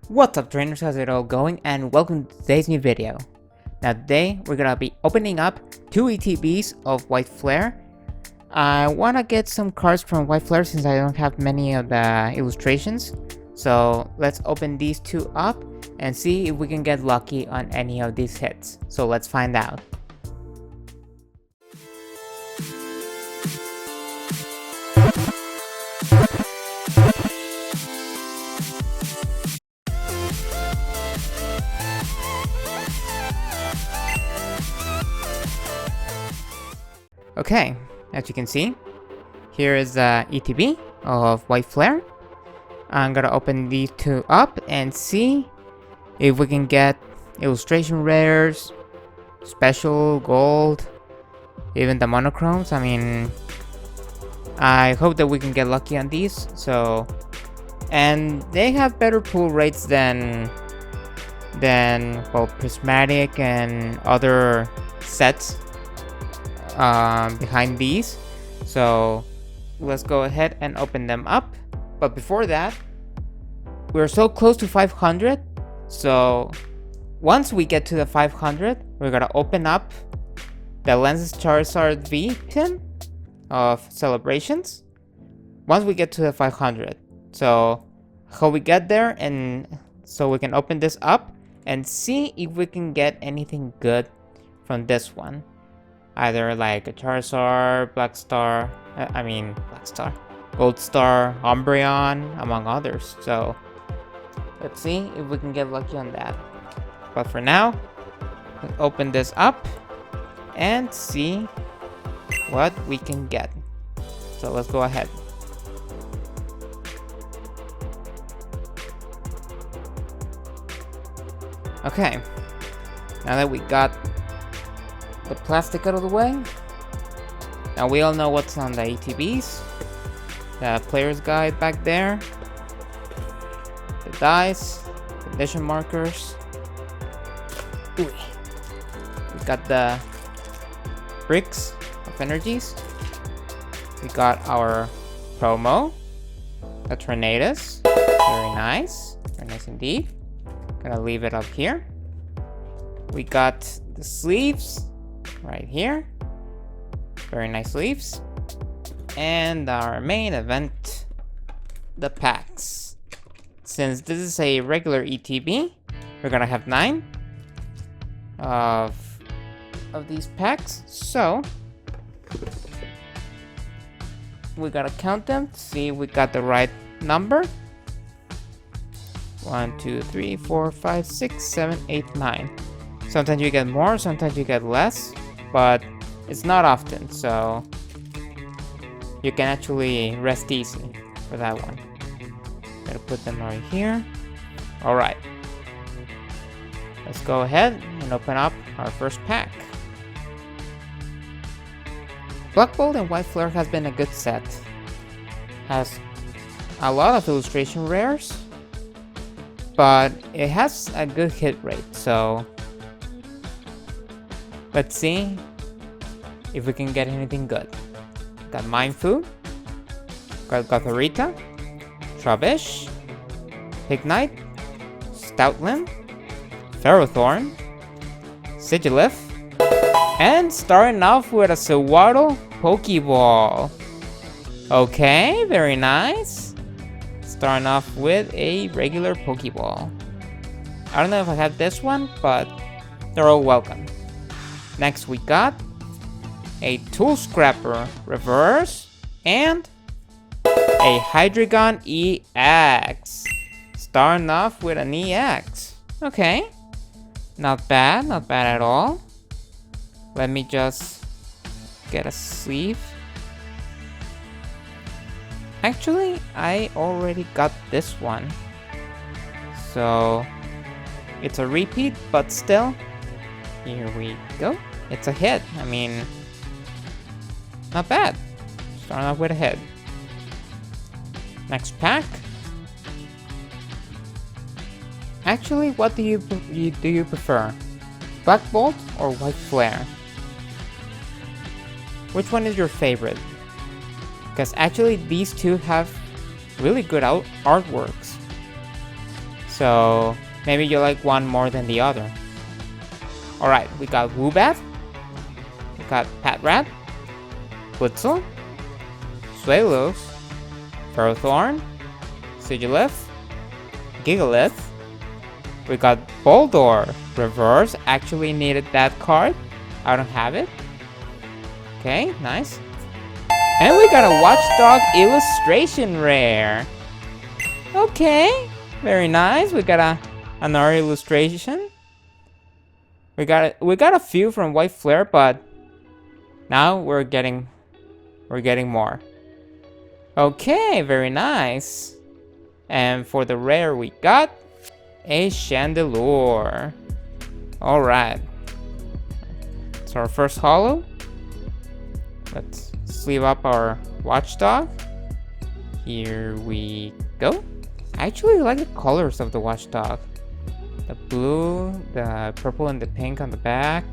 What's up trainers, how's it all going, and welcome to today's new video. Now today we're gonna be opening up 2 ETBs of White Flare. I wanna get some cards from White Flare since I don't have many of the illustrations. So let's open these 2 up and see if we can get lucky on any of these hits. So let's find out. Okay, as you can see, here is the ETB of White Flare. I'm gonna open these 2 up and see if we can get illustration rares, special, gold, even the monochromes. I mean, I hope that we can get lucky on these. And they have better pull rates than well, prismatic and other sets behind these. So let's go ahead and open them up. But before that, we're so close to 500. So once we get to the 500, we're gonna open up the Lenses Charizard V pin of Celebrations. Once we get to the 500, so how we get there, and so we can open this up and see if we can get anything good from this one. Either like a Charizard, Black Star, Gold Star, Umbreon, among others. So let's see if we can get lucky on that. But for now, let's open this up and see what we can get. So let's go ahead. Okay, now that we got the plastic out of the way, now we all know what's on the ETBs. The player's guide back there, the dice, condition markers. Ooh. We got the bricks of energies. We got our promo, the Tornadus. Very nice indeed. Gonna leave it up here. We got the sleeves right here. Very nice sleeves. And our main event, the packs. Since this is a regular ETB, we're gonna have 9 of these packs. So we gotta count them to see if we got the right number. 1, 2, 3, 4, 5, 6, 7, 8, 9. Sometimes you get more, sometimes you get less, but it's not often, so you can actually rest easy for that one. Gotta put them right here. Alright. Let's go ahead and open up our first pack. Black Bolt and White Flare has been a good set. Has a lot of illustration rares, but it has a good hit rate, so let's see if we can get anything good. Got Mindfu, got Gothorita, Trubbish, Pignite, Stoutland, Ferrothorn, Sigilyph, and starting off with a Sewaddle Pokeball. Okay, very nice. Starting off with a regular Pokeball. I don't know if I have this one, but they're all welcome. Next we got a Tool Scrapper Reverse and a Hydreigon EX. Starting off with an EX. Okay, not bad at all. Let me just get a sleeve. Actually, I already got this one, so it's a repeat, but still, here we go. It's a hit. I mean, not bad. Starting off with a hit. Next pack. Actually, what do you prefer? Black Bolt or White Flare? Which one is your favorite? Because actually these two have really good artworks. So maybe you like one more than the other. Alright, we got Woobat, we got Patrat, Blitzel, Swallows, Ferrothorn, Sigilith, Gigalith. We got Boldor, reverse. Actually needed that card. I don't have it. Okay, nice. And we got a Watchdog illustration rare. Okay, very nice. We got another illustration. We got a few from White Flare, but now we're getting more. Okay, very nice. And for the rare, we got a Chandelure. All right. It's our first holo. Let's sleeve up our Watchdog. Here we go. I actually like the colors of the Watchdog. The blue, the purple, and the pink on the back.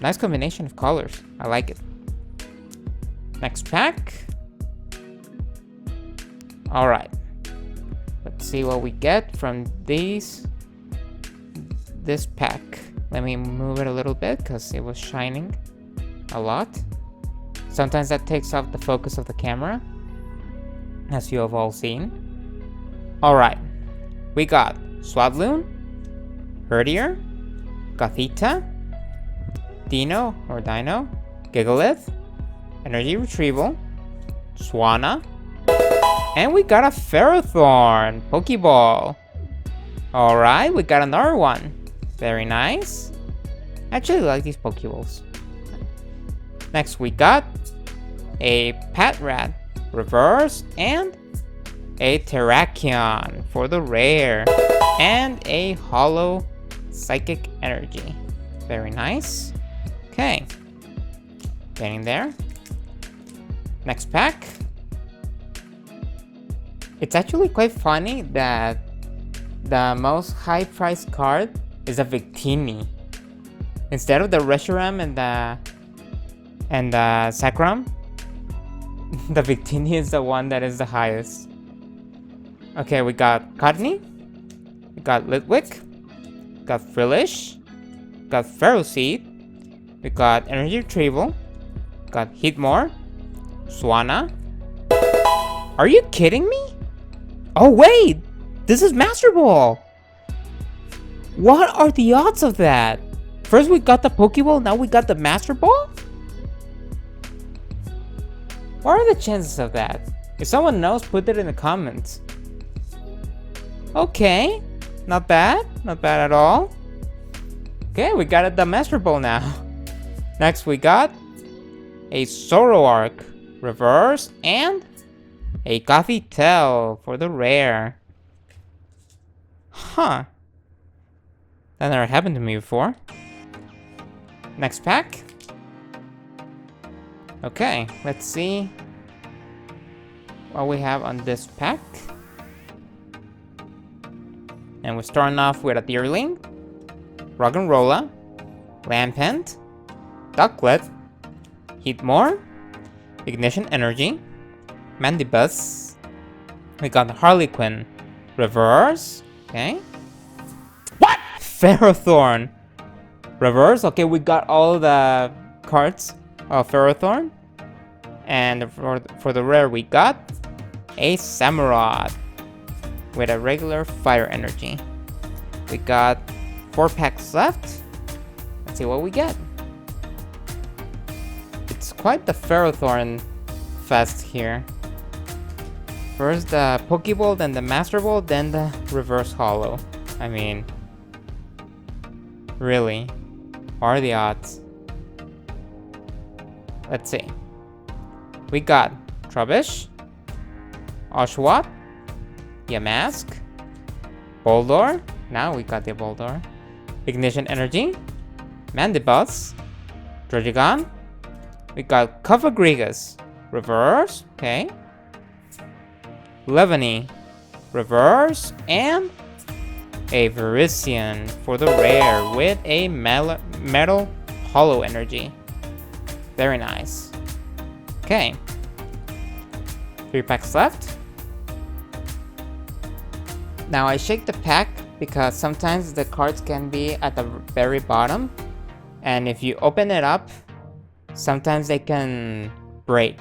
Nice combination of colors. I like it. Next pack. Alright. Let's see what we get from this pack. Let me move it a little bit because it was shining a lot. Sometimes that takes off the focus of the camera, as you have all seen. Alright. We got Swadloon, Herdier, Gothita, Dino, Gigalith, Energy Retrieval, Swanna, and we got a Ferrothorn Pokeball. Alright, we got another one. Very nice. I actually like these Pokeballs. Next we got a Patrat reverse and a Terrakion for the rare, and a holo Psychic Energy. Very nice. Okay, getting there. Next pack. It's actually quite funny that the most high priced card is a Victini. Instead of the Reshiram and the Sacrum, the Victini is the one that is the highest. Okay, we got Cottonee, we got Litwick, we got Frillish, we got Ferroseed, we got Energy Retrieval, we got Heatmore, Swanna. Are you kidding me? Oh wait, this is Master Ball. What are the odds of that? First we got the Pokeball, now we got the Master Ball? What are the chances of that? If someone knows, put it in the comments. Okay, not bad at all. Okay, we got the Master Ball now. Next we got a Zoroark reverse and a Gothitelle for the rare. Huh. That never happened to me before. Next pack. Okay, let's see what we have on this pack. And we're starting off with a Deerling, Roggenrola, Lampent, Ducklet, Heatmore, Ignition Energy, Mandibuzz. We got the Harlequin reverse. Okay. What? Ferrothorn reverse. Okay, we got all the cards of Ferrothorn. And for the rare, we got a Samurott with a regular fire energy. We got 4 packs left. Let's see what we get. It's quite the Ferrothorn fest here. First the Pokeball, then the Master Ball, then the reverse holo. I mean, really, what are the odds? Let's see. We got Trubbish, Oshawott, Yamask, Boldor. Now we got the Boldor. Ignition Energy, Mandibuzz, Druddigon. We got Cofagrigus reverse. Okay. Levany reverse and a Virizion for the rare with a metal holo energy. Very nice. Okay. 3 packs left. Now I shake the pack because sometimes the cards can be at the very bottom, and if you open it up, sometimes they can break,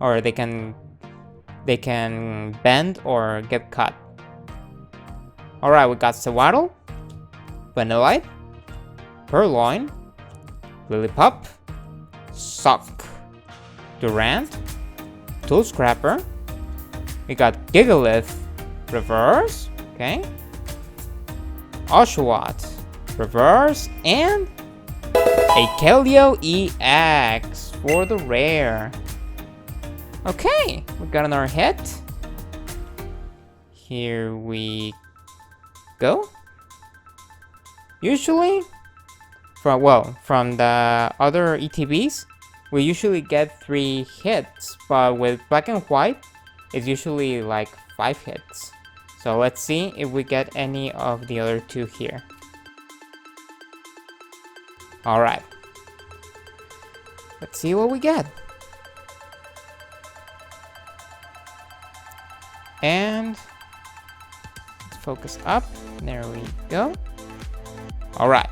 or they can bend or get cut. Alright, we got Sewaddle, Vanillite, Purloin, Lillipup, Sock, Durant, Tool Scrapper. We got Gigalith, Reverse, okay, Oshawott, Reverse, and a Keldeo EX for the rare. Okay, we got another hit. Here we go. Usually, from the other ETBs, we usually get 3 hits, but with black and white, it's usually like 5 hits. So let's see if we get any of the other 2 here. Alright. Let's see what we get. And let's focus up. There we go. Alright.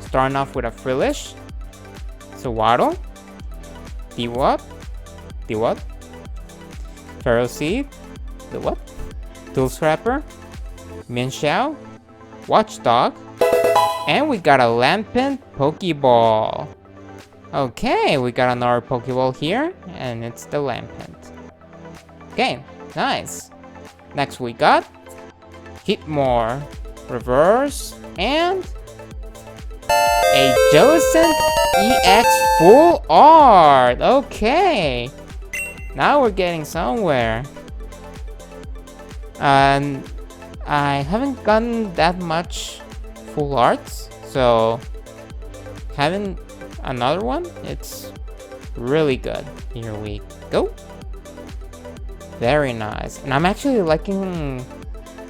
Starting off with a Frillish, Sewaddle, Dewott, Ferroseed, Tool Scrapper, Minshao, Watchdog, and we got a Lampent Pokeball. Okay, we got another Pokeball here, and it's the Lampent. Okay, nice. Next we got Hitmore, Reverse, and a Jellicent EX Full Art. Okay, now we're getting somewhere. And I haven't gotten that much full arts, so having another one, it's really good. Here we go. Very nice. And I'm actually liking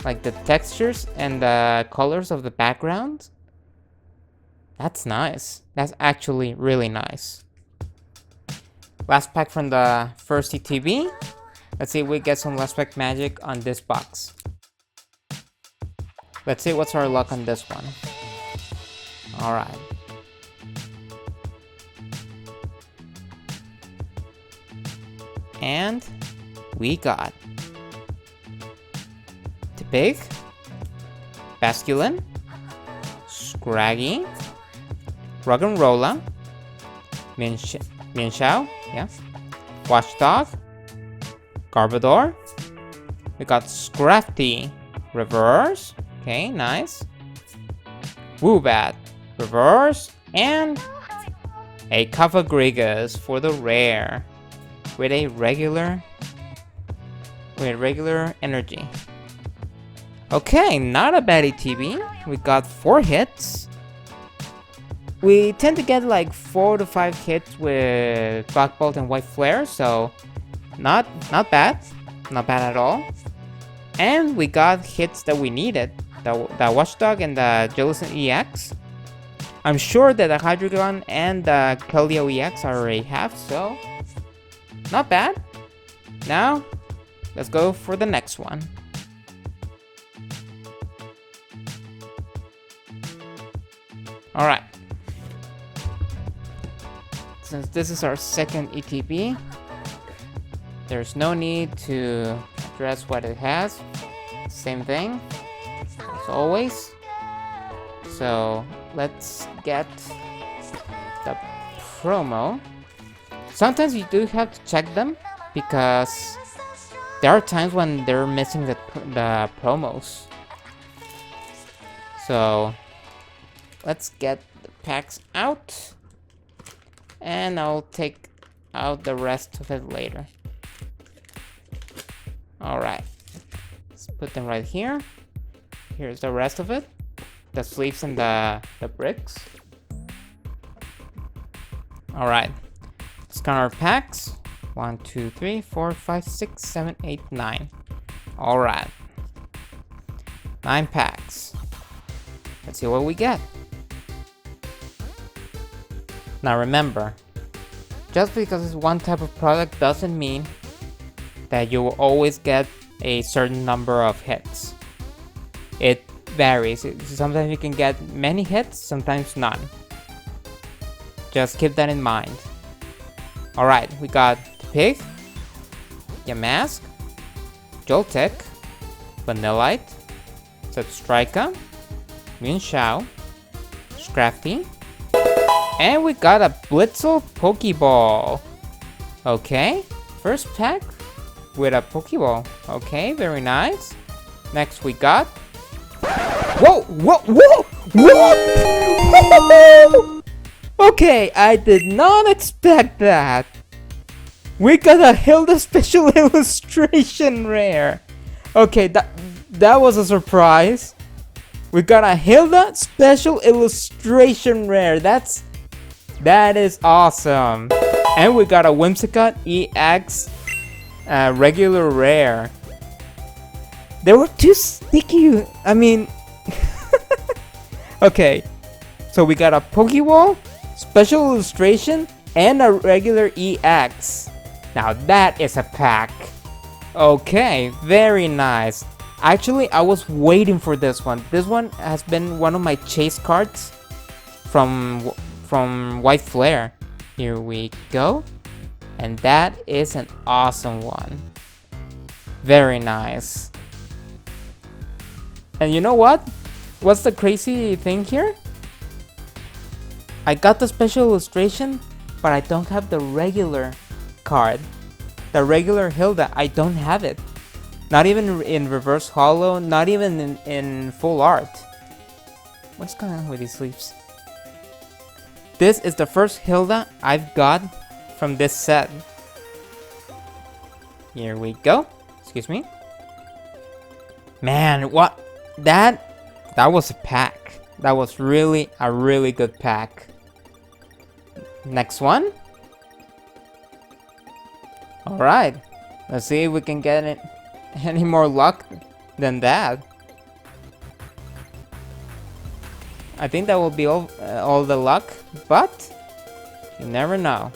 like the textures and the colors of the background. That's nice. That's actually really nice. Last pack from the first ETB. Let's see if we get some last pack magic on this box. Let's see what's our luck on this one. Alright. And we got Tepig, Basculin, Scraggy, Rug'n'Rolla, Minshao, yeah, Watchdog, Garbodor. We got Scrafty, Reverse, okay, nice. Woobat, Reverse, and a Cafagrigus for the rare with regular energy. Okay, not a bad ETB. We got 4 hits. We tend to get like 4 to 5 hits with Black Bolt and White Flare, so not bad. Not bad at all. And we got hits that we needed. The Watchdog and the Jellicent EX. I'm sure that the Hydreigon and the Keldeo EX I already have, so not bad. Now, let's go for the next one. Alright. Since this is our second ETB, there's no need to address what it has. Same thing, as always. So, let's get the promo. Sometimes you do have to check them, because there are times when they're missing the promos. So let's get the packs out, and I'll take out the rest of it later. Alright, let's put them right here. Here's the rest of it, the sleeves and the bricks. Alright, let's count our packs. 1, 2, 3, 4, 5, 6, 7, 8, 9. Alright. 9 packs. Let's see what we get. Now remember, just because it's one type of product doesn't mean that you will always get a certain number of hits. it varies. Sometimes you can get many hits, sometimes none. Just keep that in mind. Alright, we got Pig, Yamask, Joltik, Vanillite, Substrika, Moonshao, Scrafty, and we got a Blitzel Pokeball. Okay, first pack with a Pokeball. Okay, very nice. Next we got... Whoa! Whoa! Whoa! Whoa! Okay, I did not expect that. We got a Hilda Special Illustration Rare. Okay, that was a surprise. We got a Hilda Special Illustration Rare. That is awesome. And we got a Whimsicott EX regular rare. They were too sticky. I mean, okay. So we got a Pokeball, Special Illustration, and a regular EX. Now that is a pack. Okay, very nice. Actually, I was waiting for this one. This one has been one of my chase cards from White Flare. Here we go. And that is an awesome one. Very nice. And you know what? What's the crazy thing here? I got the special illustration, but I don't have the regular card. The regular Hilda, I don't have it. Not even in reverse holo, not even in full art. What's going on with these sleeves? This is the first Hilda I've got from this set. Here we go. Excuse me. Man, what? That was a pack. That was really a really good pack. Next one. Alright. Let's see if we can get it any more luck than that. I think that will be all the luck, but you never know.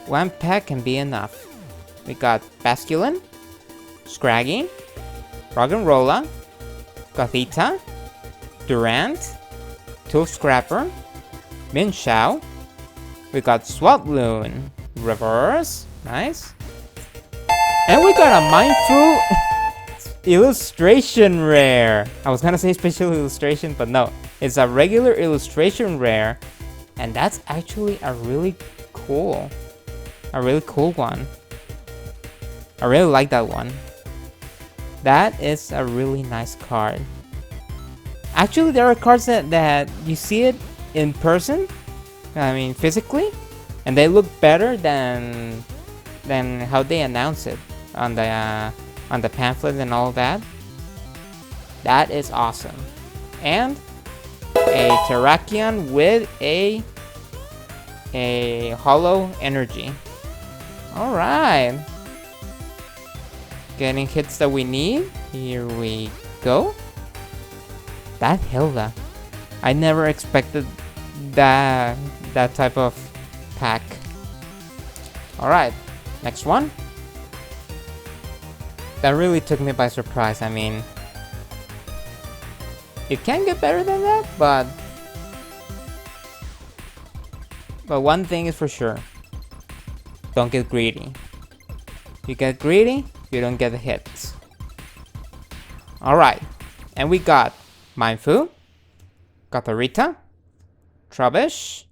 One pack can be enough. We got Basculin, Scraggy, Roggenrola, Gothita, Durant, Tool Scrapper, Minshao. We got Swatloon, Reverse, nice. And we got a Mindful Illustration Rare. I was gonna say special illustration, but no. It's a regular illustration rare. And that's actually a really cool one. I really like that one. That is a really nice card. Actually, there are cards that you see it in person, I mean physically, and they look better than how they announce it on the pamphlet and all that. That is awesome. And a Terrakion with a holo energy. All right, getting hits that we need. Here we go. That Hilda, I never expected that type of pack. All right, next one. That really took me by surprise. I mean, it can get better than that, but one thing is for sure. Don't get greedy. You get greedy, you don't get the hits. Alright, and we got Mindfu, Gothorita, Trubbish,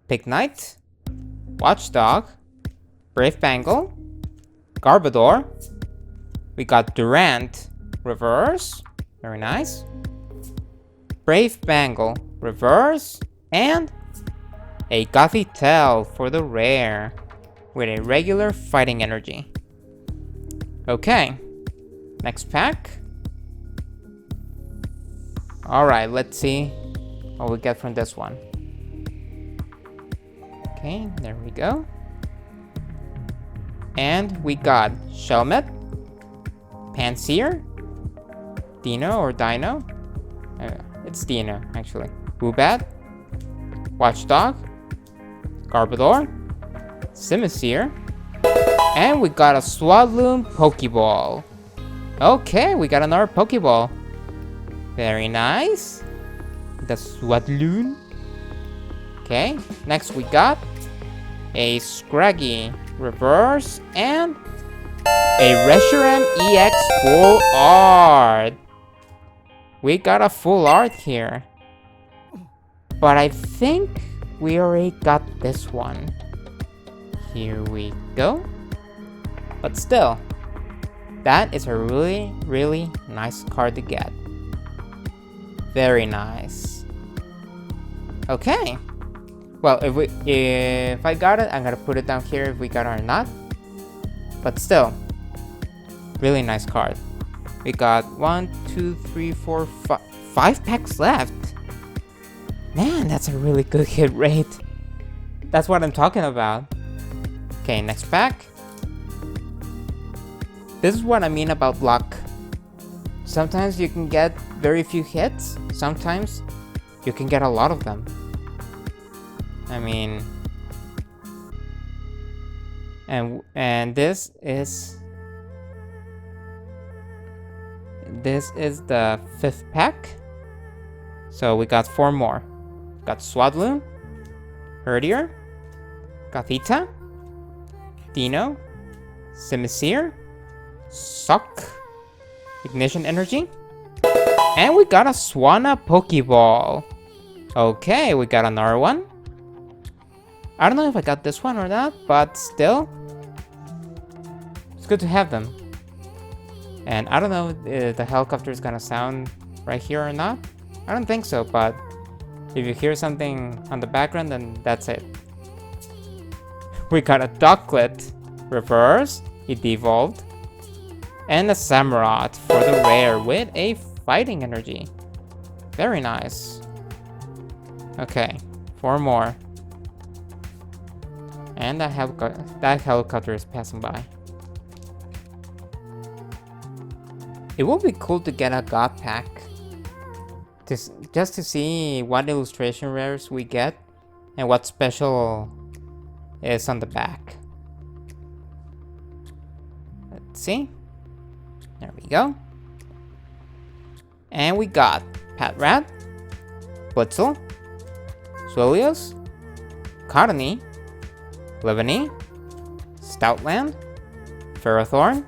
Pignite, Watchdog, Brave Bangle, Garbodor. We got Durant, Reverse, very nice. Brave Bangle, Reverse, and a Gothitelle for the rare with a regular fighting energy. Okay, next pack. Alright, let's see what we get from this one. Okay, there we go. And we got Shelmet, Panseer, Dino or Dino. It's Dino, actually. Woobat, Watchdog, Garbodor, Simisear, and we got a Swatloon Pokeball. Okay, we got another Pokeball. Very nice. The Swadloon. Okay, next we got a Scraggy Reverse and a Reshiram EX Full Art. We got a full art here. But I think we already got this one. Here we go. But still, that is a really, really nice card to get. Very nice. Okay. Well, if I got it, I'm gonna put it down here if we got it or not. But still, really nice card. We got 1, 2, 3, 4, 5 packs left. Man, that's a really good hit rate. That's what I'm talking about. Okay, next pack. This is what I mean about luck. Sometimes you can get very few hits. Sometimes you can get a lot of them. I mean, and this is the 5th pack. So we got 4 more. Got Swadloon, Herdier, Gothita, Dino, Simisear, Suck, Ignition Energy, and we got a Swanna Pokeball. Okay, we got another one. I don't know if I got this one or not, but still, it's good to have them. And I don't know if the helicopter is gonna sound right here or not. I don't think so, but if you hear something on the background, then that's it. We got a Ducklet Reverse, it devolved, and a Samurott for the rare with a Fighting Energy. Very nice. Okay, 4 more. And that helicopter is passing by. It would be cool to get a God Pack. Just to see what illustration rares we get and what special is on the back. Let's see. There we go. And we got Patrat, Blitzel, Swilios, Cottonee, Livany, Stoutland, Ferrothorn.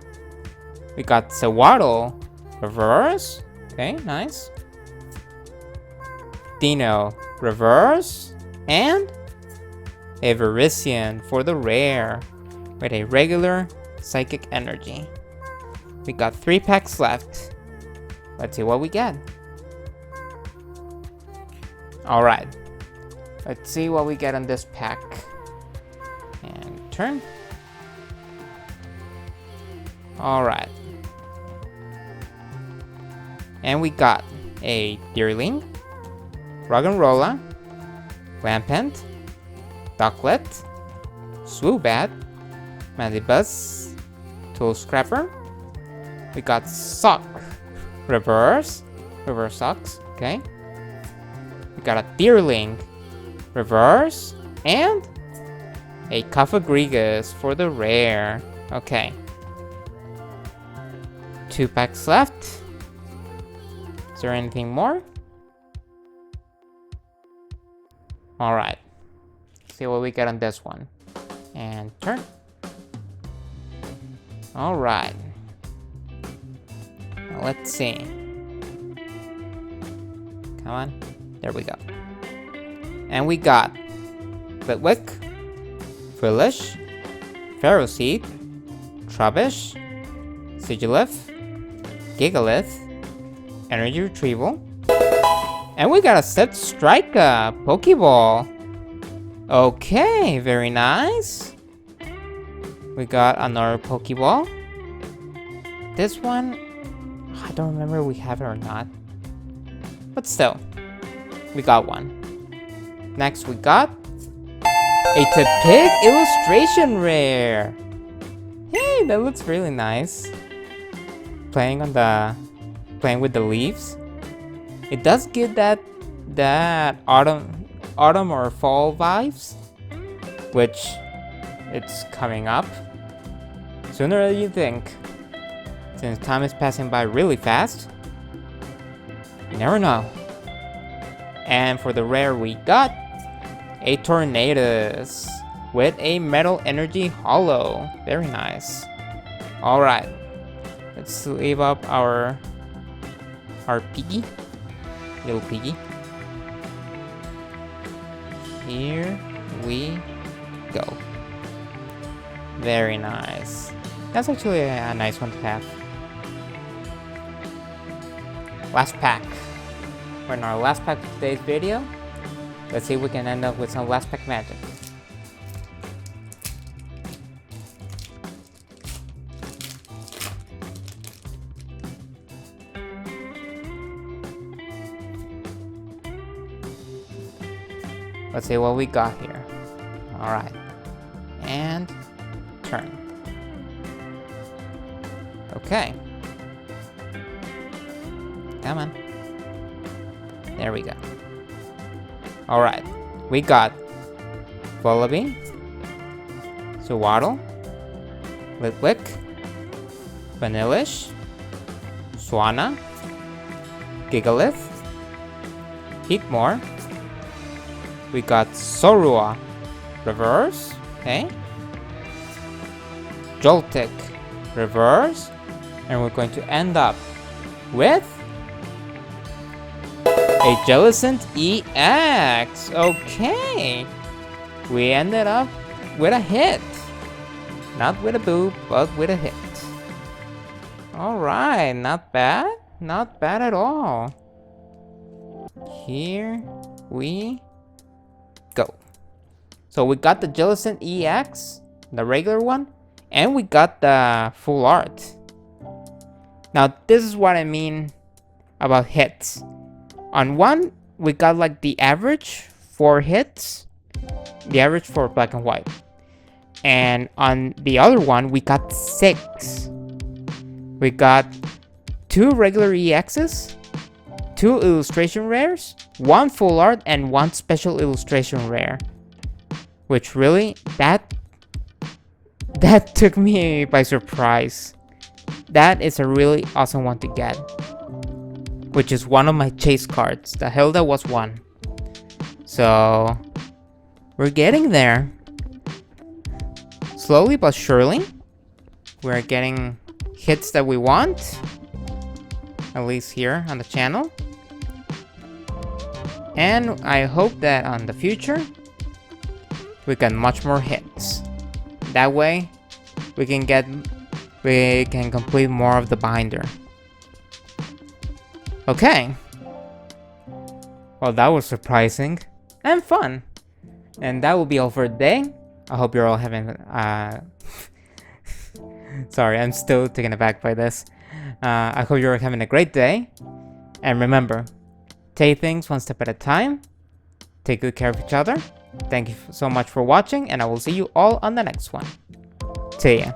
We got Sewaddle Reverse. Okay, nice. Dino Reverse. And a Verisian for the rare with a regular Psychic Energy. We got 3 packs left. Let's see what we get. Alright. Let's see what we get on this pack. And turn. Alright. And we got a Deerling, Roggenrola, Lampent, Ducklet, Swoobat, Mandibuzz, Tool Scrapper. We got Sock, Reverse Socks, okay. We got a Deerling, Reverse, and a Cofagrigus for the rare. Okay. 2 packs left. Is there anything more? Alright. See what we get on this one. And turn. Alright. Let's see. Come on. There we go. And we got Flitwick, Foolish, Ferroseed, Trubbish, Sigilyph, Gigalith, Energy Retrieval, and we got a Set Strika Pokeball. Okay, very nice. We got another Pokeball. This one, I don't remember if we have it or not, but still, we got one. Next, we got a Tepig illustration rare. Hey, that looks really nice. Playing with the leaves. It does give that autumn or fall vibes, which it's coming up sooner than you think. Since time is passing by really fast. You never know. And for the rare we got a Tornadus with a Metal Energy Hollow. Very nice. Alright. Let's sleeve up our piggy. Little piggy. Here we go. Very nice. That's actually a nice one to have. Last pack. We're in our last pack of today's video. Let's see if we can end up with some last pack magic. Let's see what we got here. Alright. And turn. Okay. Come on. There we go. Alright. We got Vullaby, Suwaddle, Litwick, Vanillish, Swanna, Gigalith, Heatmore. We got Zorua reverse, okay. Joltik reverse, and we're going to end up with a Jellicent EX. Okay, we ended up with a hit, not with a boop, but with a hit. All right, not bad at all. Here we go. So we got the Jellicent EX, the regular one, and we got the full art. Now this is what I mean about hits. On one, we got like the average for hits, the average for black and white. And on the other one, we got 6. We got 2 regular EXs, 2 illustration rares, 1 full art, and 1 special illustration rare. Which really, that took me by surprise. That is a really awesome one to get. Which is one of my chase cards. The Hilda was one. So, we're getting there. Slowly but surely, we're getting hits that we want. At least here on the channel. And I hope that on the future, we get much more hits. That way, we can complete more of the binder. Okay. Well, that was surprising and fun. And that will be all for today. I hope you're all having sorry, I'm still taken aback by this. I hope you're having a great day. And remember, take things one step at a time. Take good care of each other. Thank you so much for watching, and I will see you all on the next one. See ya.